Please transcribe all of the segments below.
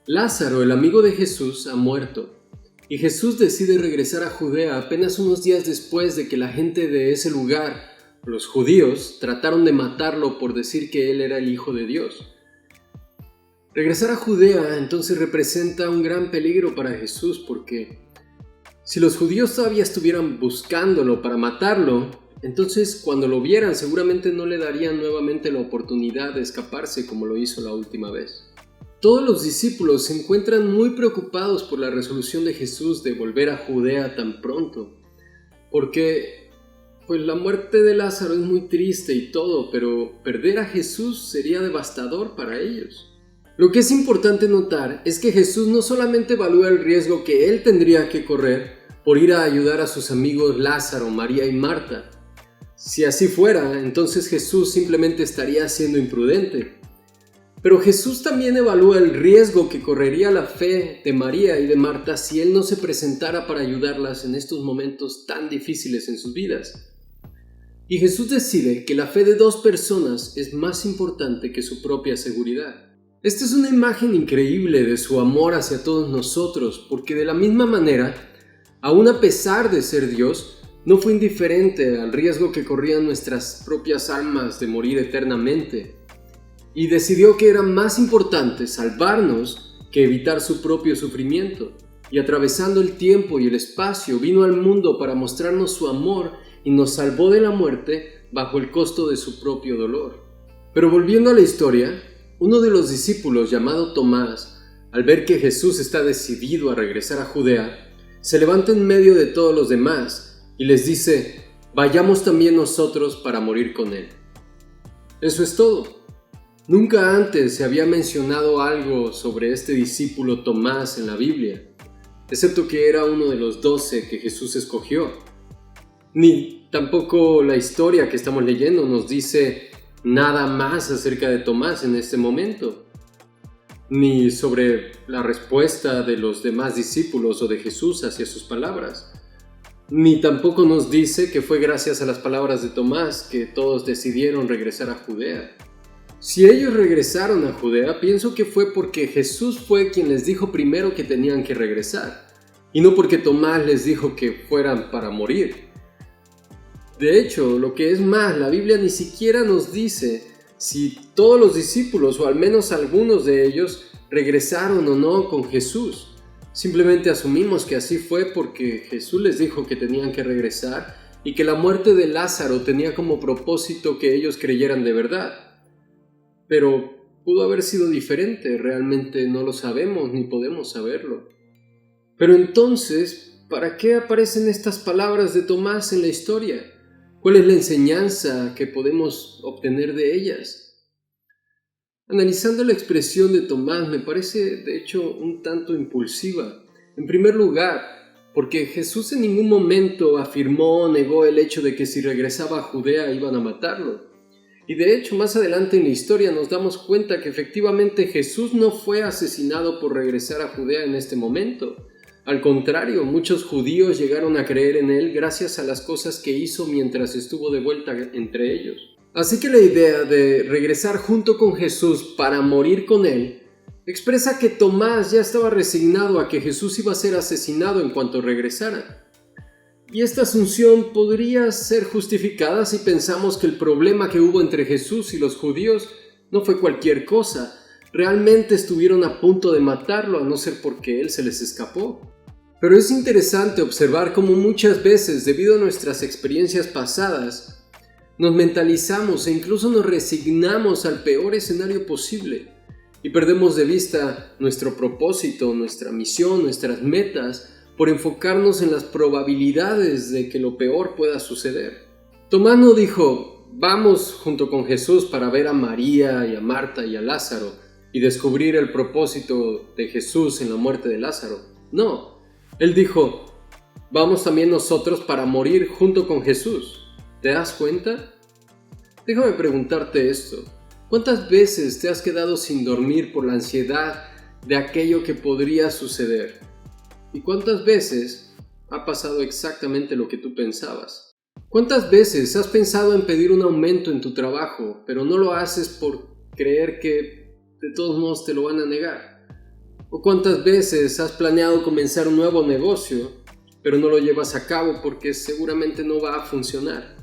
Lázaro, el amigo de Jesús, ha muerto, y Jesús decide regresar a Judea apenas unos días después de que la gente de ese lugar, los judíos, trataron de matarlo por decir que él era el Hijo de Dios. Regresar a Judea entonces representa un gran peligro para Jesús, porque si los judíos todavía estuvieran buscándolo para matarlo, entonces cuando lo vieran seguramente no le darían nuevamente la oportunidad de escaparse como lo hizo la última vez. Todos los discípulos se encuentran muy preocupados por la resolución de Jesús de volver a Judea tan pronto, porque pues la muerte de Lázaro es muy triste y todo, pero perder a Jesús sería devastador para ellos. Lo que es importante notar es que Jesús no solamente evalúa el riesgo que él tendría que correr por ir a ayudar a sus amigos Lázaro, María y Marta. Si así fuera, entonces Jesús simplemente estaría siendo imprudente. Pero Jesús también evalúa el riesgo que correría la fe de María y de Marta si él no se presentara para ayudarlas en estos momentos tan difíciles en sus vidas. Y Jesús decide que la fe de dos personas es más importante que su propia seguridad. Esta es una imagen increíble de su amor hacia todos nosotros, porque de la misma manera, aun a pesar de ser Dios, no fue indiferente al riesgo que corrían nuestras propias almas de morir eternamente, y decidió que era más importante salvarnos que evitar su propio sufrimiento, y atravesando el tiempo y el espacio vino al mundo para mostrarnos su amor y nos salvó de la muerte bajo el costo de su propio dolor. Pero volviendo a la historia, uno de los discípulos, llamado Tomás, al ver que Jesús está decidido a regresar a Judea, se levanta en medio de todos los demás y les dice: vayamos también nosotros para morir con él. Eso es todo. Nunca antes se había mencionado algo sobre este discípulo Tomás en la Biblia, excepto que era uno de los 12 que Jesús escogió. Ni tampoco la historia que estamos leyendo nos dice nada más acerca de Tomás en este momento, ni sobre la respuesta de los demás discípulos o de Jesús hacia sus palabras, ni tampoco nos dice que fue gracias a las palabras de Tomás que todos decidieron regresar a Judea. Si ellos regresaron a Judea, pienso que fue porque Jesús fue quien les dijo primero que tenían que regresar, y no porque Tomás les dijo que fueran para morir. De hecho, lo que es más, la Biblia ni siquiera nos dice si todos los discípulos, o al menos algunos de ellos, regresaron o no con Jesús. Simplemente asumimos que así fue porque Jesús les dijo que tenían que regresar y que la muerte de Lázaro tenía como propósito que ellos creyeran de verdad. Pero pudo haber sido diferente, realmente no lo sabemos ni podemos saberlo. Pero entonces, ¿para qué aparecen estas palabras de Tomás en la historia? ¿Cuál es la enseñanza que podemos obtener de ellas? Analizando la expresión de Tomás me parece de hecho un tanto impulsiva. En primer lugar, porque Jesús en ningún momento afirmó o negó el hecho de que si regresaba a Judea iban a matarlo. Y de hecho, más adelante en la historia nos damos cuenta que efectivamente Jesús no fue asesinado por regresar a Judea en este momento. Al contrario, muchos judíos llegaron a creer en él gracias a las cosas que hizo mientras estuvo de vuelta entre ellos. Así que la idea de regresar junto con Jesús para morir con él expresa que Tomás ya estaba resignado a que Jesús iba a ser asesinado en cuanto regresara. Y esta asunción podría ser justificada si pensamos que el problema que hubo entre Jesús y los judíos no fue cualquier cosa. Realmente estuvieron a punto de matarlo, a no ser porque él se les escapó. Pero es interesante observar cómo muchas veces, debido a nuestras experiencias pasadas, nos mentalizamos e incluso nos resignamos al peor escenario posible y perdemos de vista nuestro propósito, nuestra misión, nuestras metas, por enfocarnos en las probabilidades de que lo peor pueda suceder. Tomás no dijo: vamos junto con Jesús para ver a María y a Marta y a Lázaro y descubrir el propósito de Jesús en la muerte de Lázaro. No, él dijo: vamos también nosotros para morir junto con Jesús. ¿Te das cuenta? Déjame preguntarte esto. ¿Cuántas veces te has quedado sin dormir por la ansiedad de aquello que podría suceder? ¿Y cuántas veces ha pasado exactamente lo que tú pensabas? ¿Cuántas veces has pensado en pedir un aumento en tu trabajo, pero no lo haces por creer que de todos modos te lo van a negar? ¿O cuántas veces has planeado comenzar un nuevo negocio, pero no lo llevas a cabo porque seguramente no va a funcionar?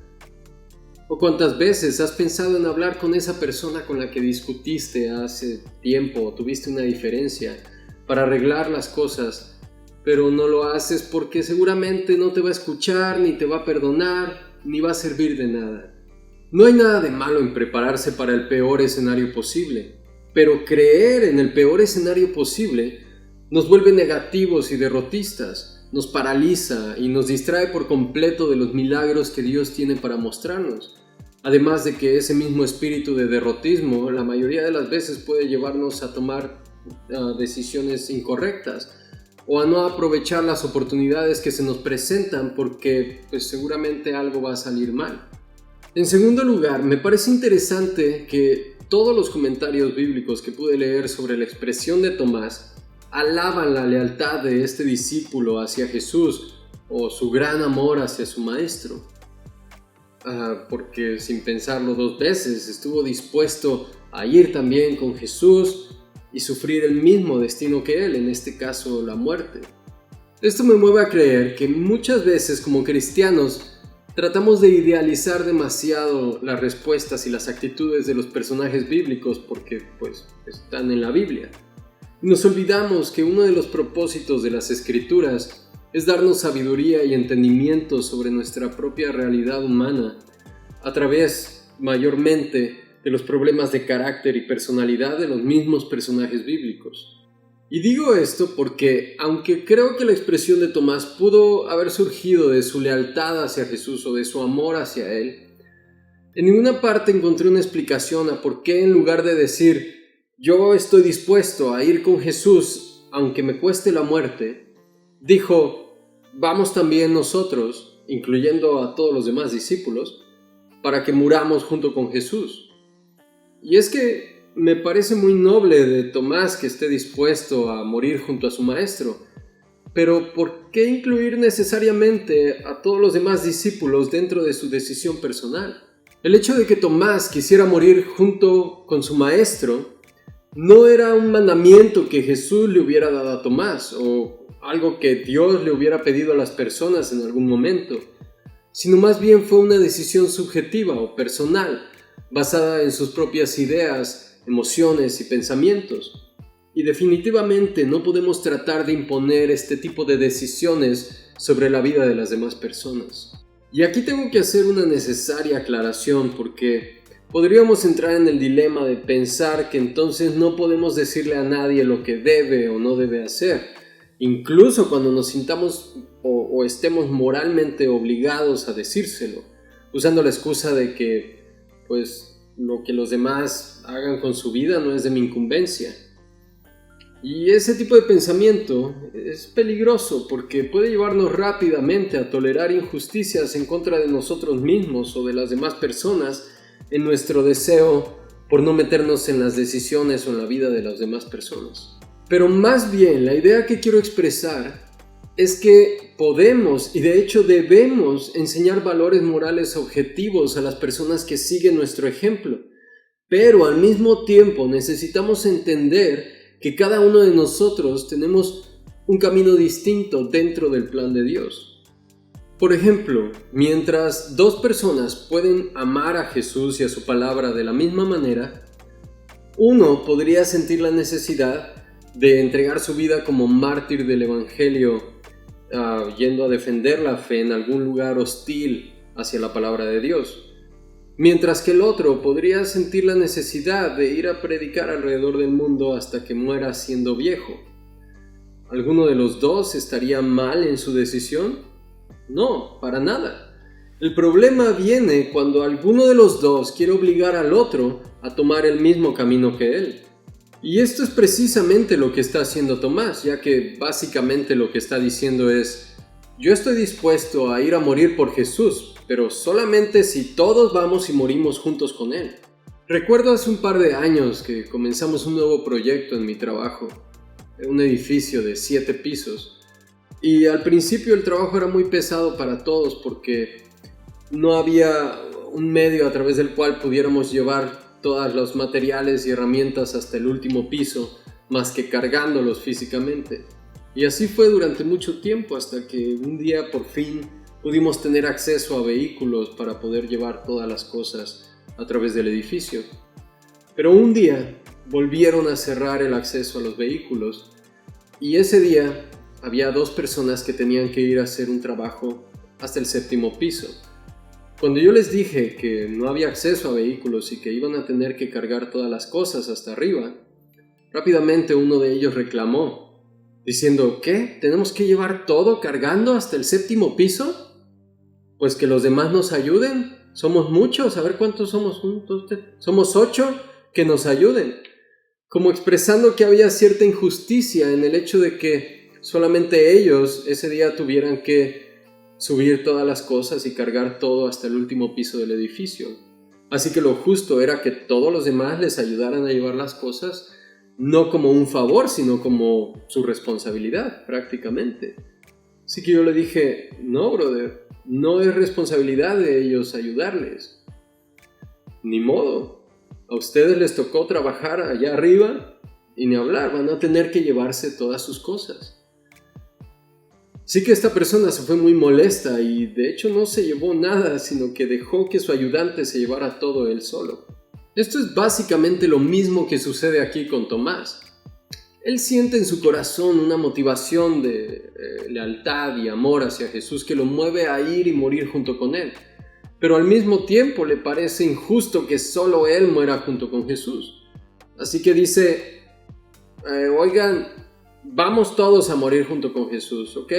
¿O cuántas veces has pensado en hablar con esa persona con la que discutiste hace tiempo o tuviste una diferencia para arreglar las cosas, pero no lo haces porque seguramente no te va a escuchar, ni te va a perdonar, ni va a servir de nada? No hay nada de malo en prepararse para el peor escenario posible, pero creer en el peor escenario posible nos vuelve negativos y derrotistas, nos paraliza y nos distrae por completo de los milagros que Dios tiene para mostrarnos. Además de que ese mismo espíritu de derrotismo la mayoría de las veces puede llevarnos a tomar decisiones incorrectas o a no aprovechar las oportunidades que se nos presentan porque seguramente algo va a salir mal. En segundo lugar, me parece interesante que todos los comentarios bíblicos que pude leer sobre la expresión de Tomás alaban la lealtad de este discípulo hacia Jesús o su gran amor hacia su maestro. Porque sin pensarlo dos veces estuvo dispuesto a ir también con Jesús y sufrir el mismo destino que él, en este caso la muerte. Esto me mueve a creer que muchas veces como cristianos tratamos de idealizar demasiado las respuestas y las actitudes de los personajes bíblicos porque están en la Biblia. Y nos olvidamos que uno de los propósitos de las Escrituras es darnos sabiduría y entendimiento sobre nuestra propia realidad humana a través, mayormente, de los problemas de carácter y personalidad de los mismos personajes bíblicos. Y digo esto porque, aunque creo que la expresión de Tomás pudo haber surgido de su lealtad hacia Jesús o de su amor hacia él, en ninguna parte encontré una explicación a por qué en lugar de decir «yo estoy dispuesto a ir con Jesús aunque me cueste la muerte», dijo «vamos también nosotros, incluyendo a todos los demás discípulos, para que muramos junto con Jesús». Y es que me parece muy noble de Tomás que esté dispuesto a morir junto a su maestro, pero ¿por qué incluir necesariamente a todos los demás discípulos dentro de su decisión personal? El hecho de que Tomás quisiera morir junto con su maestro no era un mandamiento que Jesús le hubiera dado a Tomás o algo que Dios le hubiera pedido a las personas en algún momento, sino más bien fue una decisión subjetiva o personal, basada en sus propias ideas, emociones y pensamientos. Y definitivamente no podemos tratar de imponer este tipo de decisiones sobre la vida de las demás personas. Y aquí tengo que hacer una necesaria aclaración porque podríamos entrar en el dilema de pensar que entonces no podemos decirle a nadie lo que debe o no debe hacer, incluso cuando nos sintamos o estemos moralmente obligados a decírselo, usando la excusa de que lo que los demás hagan con su vida no es de mi incumbencia. Y ese tipo de pensamiento es peligroso porque puede llevarnos rápidamente a tolerar injusticias en contra de nosotros mismos o de las demás personas en nuestro deseo por no meternos en las decisiones o en la vida de las demás personas. Pero más bien, la idea que quiero expresar es que podemos y de hecho debemos enseñar valores morales objetivos a las personas que siguen nuestro ejemplo, pero al mismo tiempo necesitamos entender que cada uno de nosotros tenemos un camino distinto dentro del plan de Dios. Por ejemplo, mientras dos personas pueden amar a Jesús y a su palabra de la misma manera, uno podría sentir la necesidad de entregar su vida como mártir del Evangelio, yendo a defender la fe en algún lugar hostil hacia la palabra de Dios, mientras que el otro podría sentir la necesidad de ir a predicar alrededor del mundo hasta que muera siendo viejo. ¿Alguno de los dos estaría mal en su decisión? No, para nada. El problema viene cuando alguno de los dos quiere obligar al otro a tomar el mismo camino que él. Y esto es precisamente lo que está haciendo Tomás, ya que básicamente lo que está diciendo es: yo estoy dispuesto a ir a morir por Jesús, pero solamente si todos vamos y morimos juntos con Él. Recuerdo hace un par de años que comenzamos un nuevo proyecto en mi trabajo, un edificio de 7 pisos, y al principio el trabajo era muy pesado para todos porque no había un medio a través del cual pudiéramos llevar todos los materiales y herramientas hasta el último piso más que cargándolos físicamente. Y así fue durante mucho tiempo, hasta que un día por fin pudimos tener acceso a vehículos para poder llevar todas las cosas a través del edificio. Pero un día volvieron a cerrar el acceso a los vehículos, y ese día había 2 personas que tenían que ir a hacer un trabajo hasta el 7º piso. Cuando yo les dije que no había acceso a vehículos y que iban a tener que cargar todas las cosas hasta arriba, rápidamente uno de ellos reclamó, diciendo: ¿qué? ¿Tenemos que llevar todo cargando hasta el 7º piso? Pues que los demás nos ayuden. Somos muchos, a ver cuántos somos. Somos 8, que nos ayuden. Como expresando que había cierta injusticia en el hecho de que solamente ellos ese día tuvieran que subir todas las cosas y cargar todo hasta el último piso del edificio. Así que lo justo era que todos los demás les ayudaran a llevar las cosas, no como un favor, sino como su responsabilidad, prácticamente. Así que yo le dije: no, brother, no es responsabilidad de ellos ayudarles. Ni modo. A ustedes les tocó trabajar allá arriba y ni hablar, van a tener que llevarse todas sus cosas. Sí que esta persona se fue muy molesta y de hecho no se llevó nada, sino que dejó que su ayudante se llevara todo él solo. Esto es básicamente lo mismo que sucede aquí con Tomás. Él siente en su corazón una motivación de lealtad y amor hacia Jesús que lo mueve a ir y morir junto con él. Pero al mismo tiempo le parece injusto que solo él muera junto con Jesús. Así que dice: oigan, vamos todos a morir junto con Jesús, ¿ok?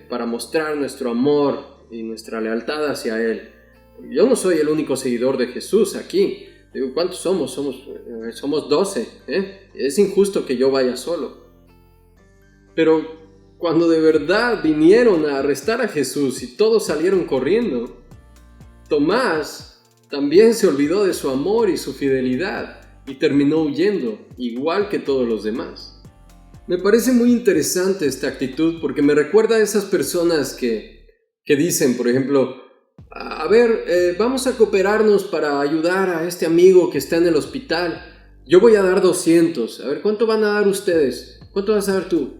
Para mostrar nuestro amor y nuestra lealtad hacia Él. Yo no soy el único seguidor de Jesús aquí. Digo, ¿cuántos somos? Somos 12, ¿eh? Es injusto que yo vaya solo. Pero cuando de verdad vinieron a arrestar a Jesús y todos salieron corriendo, Tomás también se olvidó de su amor y su fidelidad y terminó huyendo, igual que todos los demás. Me parece muy interesante esta actitud porque me recuerda a esas personas que dicen, por ejemplo: a ver, vamos a cooperarnos para ayudar a este amigo que está en el hospital. Yo voy a dar 200. A ver, ¿cuánto van a dar ustedes? ¿Cuánto vas a dar tú?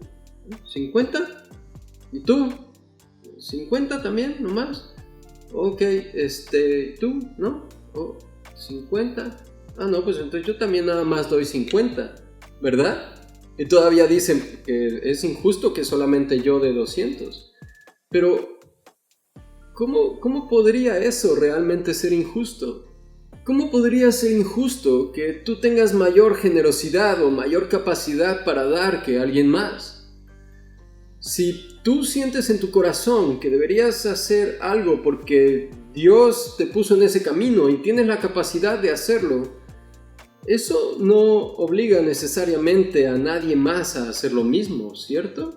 ¿50? ¿Y tú? ¿50 también, nomás? Ok, ¿tú? ¿No? Oh, ¿50? Ah, no, pues entonces yo también nada más doy 50, ¿verdad? Y todavía dicen que es injusto que solamente yo dé 200. Pero, ¿cómo podría eso realmente ser injusto? ¿Cómo podría ser injusto que tú tengas mayor generosidad o mayor capacidad para dar que alguien más? Si tú sientes en tu corazón que deberías hacer algo porque Dios te puso en ese camino y tienes la capacidad de hacerlo, eso no obliga necesariamente a nadie más a hacer lo mismo, ¿cierto?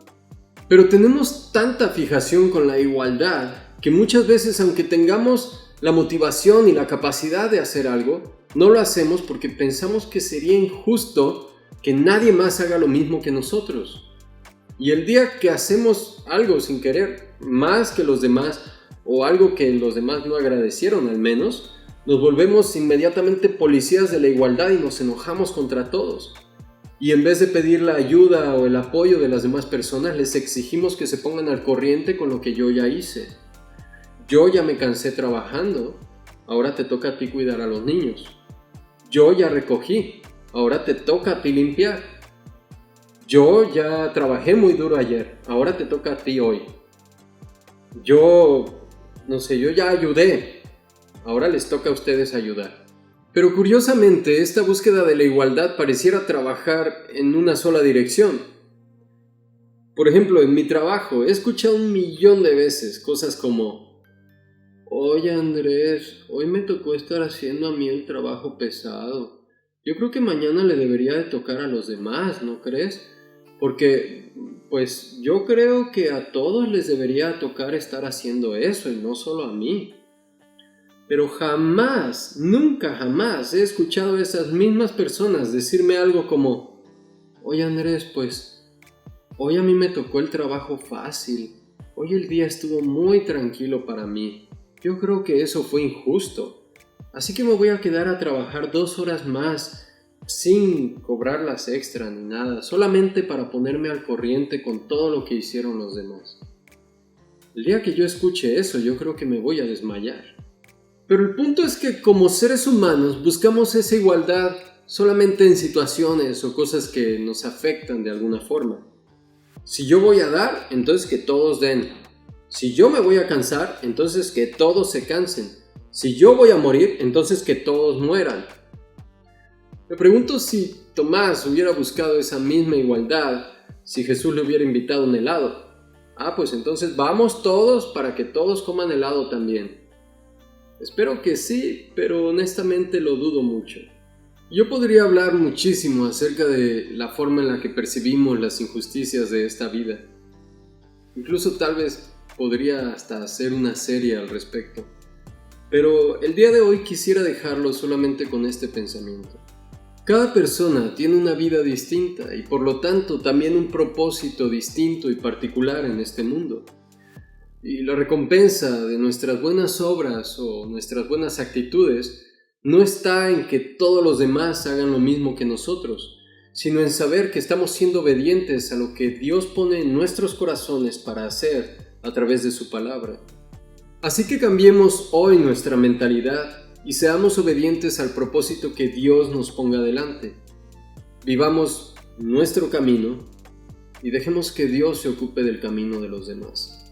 Pero tenemos tanta fijación con la igualdad que muchas veces, aunque tengamos la motivación y la capacidad de hacer algo, no lo hacemos porque pensamos que sería injusto que nadie más haga lo mismo que nosotros. Y el día que hacemos algo sin querer, más que los demás, o algo que los demás no agradecieron al menos, nos volvemos inmediatamente policías de la igualdad y nos enojamos contra todos. Y en vez de pedir la ayuda o el apoyo de las demás personas, les exigimos que se pongan al corriente con lo que yo ya hice. Yo ya me cansé trabajando, ahora te toca a ti cuidar a los niños. Yo ya recogí, ahora te toca a ti limpiar. Yo ya trabajé muy duro ayer, ahora te toca a ti hoy. Yo ya ayudé, ahora les toca a ustedes ayudar. Pero curiosamente, esta búsqueda de la igualdad pareciera trabajar en una sola dirección. Por ejemplo, en mi trabajo he escuchado 1,000,000 de veces cosas como: oye Andrés, hoy me tocó estar haciendo a mí el trabajo pesado. Yo creo que mañana le debería de tocar a los demás, ¿no crees? Porque, pues, yo creo que a todos les debería tocar estar haciendo eso y no solo a mí. Pero jamás, nunca jamás he escuchado a esas mismas personas decirme algo como: oye Andrés, pues, hoy a mí me tocó el trabajo fácil. Hoy el día estuvo muy tranquilo para mí. Yo creo que eso fue injusto. Así que me voy a quedar a trabajar 2 horas más sin cobrarlas extra ni nada, solamente para ponerme al corriente con todo lo que hicieron los demás. El día que yo escuche eso, yo creo que me voy a desmayar. Pero el punto es que como seres humanos buscamos esa igualdad solamente en situaciones o cosas que nos afectan de alguna forma. Si yo voy a dar, entonces que todos den. Si yo me voy a cansar, entonces que todos se cansen. Si yo voy a morir, entonces que todos mueran. Me pregunto si Tomás hubiera buscado esa misma igualdad si Jesús le hubiera invitado un helado. Pues entonces vamos todos para que todos coman helado también. Espero que sí, pero honestamente lo dudo mucho. Yo podría hablar muchísimo acerca de la forma en la que percibimos las injusticias de esta vida. Incluso tal vez podría hasta hacer una serie al respecto. Pero el día de hoy quisiera dejarlo solamente con este pensamiento. Cada persona tiene una vida distinta y por lo tanto también un propósito distinto y particular en este mundo. Y la recompensa de nuestras buenas obras o nuestras buenas actitudes no está en que todos los demás hagan lo mismo que nosotros, sino en saber que estamos siendo obedientes a lo que Dios pone en nuestros corazones para hacer a través de su palabra. Así que cambiemos hoy nuestra mentalidad y seamos obedientes al propósito que Dios nos ponga delante. Vivamos nuestro camino y dejemos que Dios se ocupe del camino de los demás.